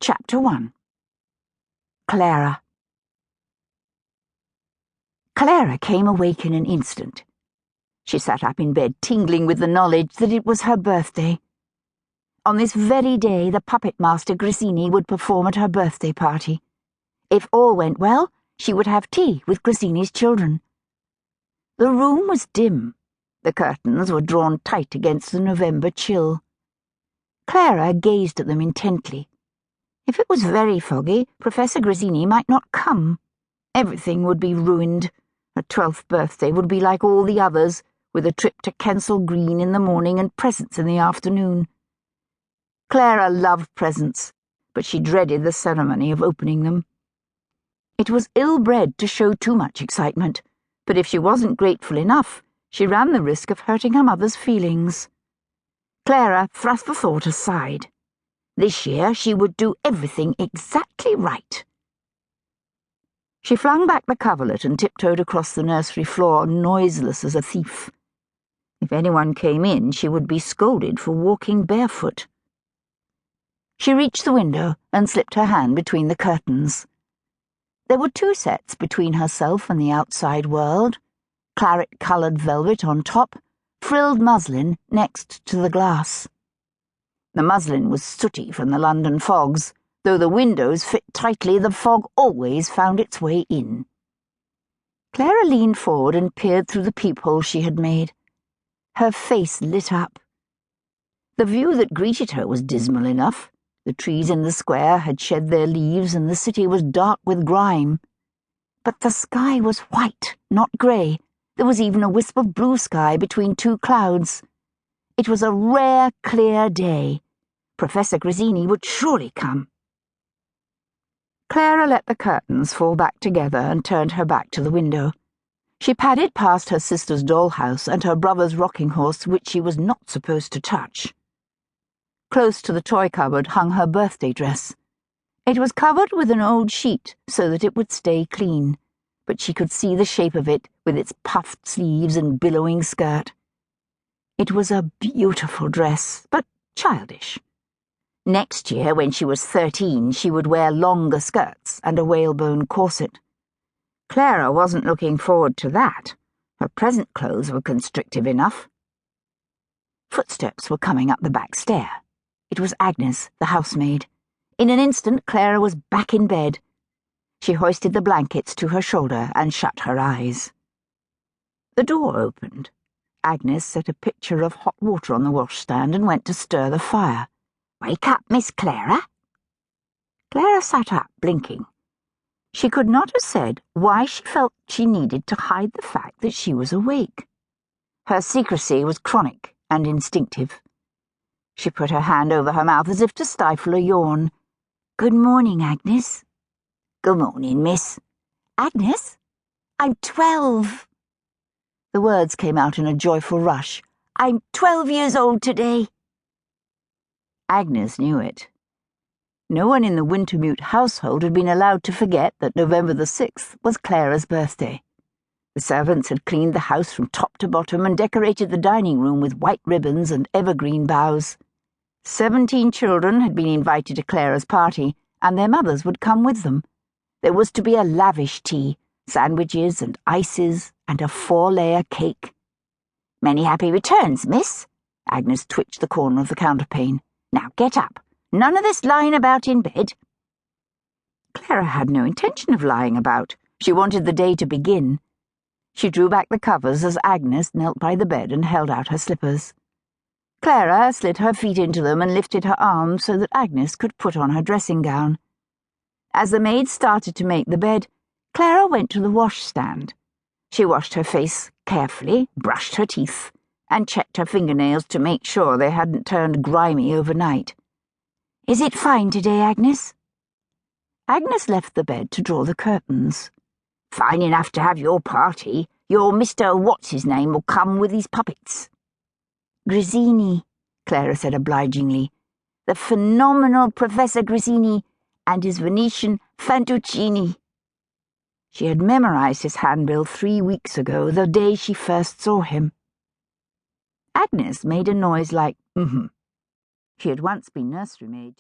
Chapter 1. Clara. Clara came awake in an instant. She sat up in bed, tingling with the knowledge that it was her birthday. On this very day, the puppet master Grisini would perform at her birthday party. If all went well, she would have tea with Grisini's children. The room was dim. The curtains were drawn tight against the November chill. Clara gazed at them intently. If it was very foggy, Professor Grisini might not come. Everything would be ruined. Her 12th birthday would be like all the others, with a trip to Kensal Green in the morning and presents in the afternoon. Clara loved presents, but she dreaded the ceremony of opening them. It was ill-bred to show too much excitement, but if she wasn't grateful enough, she ran the risk of hurting her mother's feelings. Clara thrust the thought aside. This year she would do everything exactly right. She flung back the coverlet and tiptoed across the nursery floor, noiseless as a thief. If anyone came in, she would be scolded for walking barefoot. She reached the window and slipped her hand between the curtains. There were 2 sets between herself and the outside world, claret-coloured velvet on top, frilled muslin next to the glass. The muslin was sooty from the London fogs. Though the windows fit tightly, the fog always found its way in. Clara leaned forward and peered through the peephole she had made. Her face lit up. The view that greeted her was dismal enough. The trees in the square had shed their leaves and the city was dark with grime. But the sky was white, not grey. There was even a wisp of blue sky between 2 clouds. It was a rare, clear day. Professor Grisini would surely come. Clara let the curtains fall back together and turned her back to the window. She padded past her sister's dollhouse and her brother's rocking horse, which she was not supposed to touch. Close to the toy cupboard hung her birthday dress. It was covered with an old sheet so that it would stay clean, but she could see the shape of it with its puffed sleeves and billowing skirt. It was a beautiful dress, but childish. Next year, when she was 13, she would wear longer skirts and a whalebone corset. Clara wasn't looking forward to that. Her present clothes were constrictive enough. Footsteps were coming up the back stair. It was Agnes, the housemaid. In an instant, Clara was back in bed. She hoisted the blankets to her shoulder and shut her eyes. The door opened. Agnes set a pitcher of hot water on the washstand and went to stir the fire. "Wake up, Miss Clara." Clara sat up, blinking. She could not have said why she felt she needed to hide the fact that she was awake. Her secrecy was chronic and instinctive. She put her hand over her mouth as if to stifle a yawn. "Good morning, Agnes." "Good morning, miss." "Agnes, I'm 12. The words came out in a joyful rush. "I'm 12 years old today." Agnes knew it. No one in the Wintermute household had been allowed to forget that November the 6th was Clara's birthday. The servants had cleaned the house from top to bottom and decorated the dining room with white ribbons and evergreen boughs. 17 children had been invited to Clara's party, and their mothers would come with them. There was to be a lavish tea, sandwiches and ices, and a 4-layer cake. "Many happy returns, miss." Agnes twitched the corner of the counterpane. "Now get up. None of this lying about in bed." Clara had no intention of lying about. She wanted the day to begin. She drew back the covers as Agnes knelt by the bed and held out her slippers. Clara slid her feet into them and lifted her arms so that Agnes could put on her dressing gown. As the maid started to make the bed, Clara went to the washstand. She washed her face carefully, brushed her teeth, and checked her fingernails to make sure they hadn't turned grimy overnight. "Is it fine today, Agnes?" Agnes left the bed to draw the curtains. "Fine enough to have your party. Your Mr. What's-his-name will come with his puppets." "Grisini," Clara said obligingly. "The phenomenal Professor Grisini and his Venetian Fantuccini." She had memorized his handbill 3 weeks ago, the day she first saw him. Agnes made a noise like, She had once been nursery maid.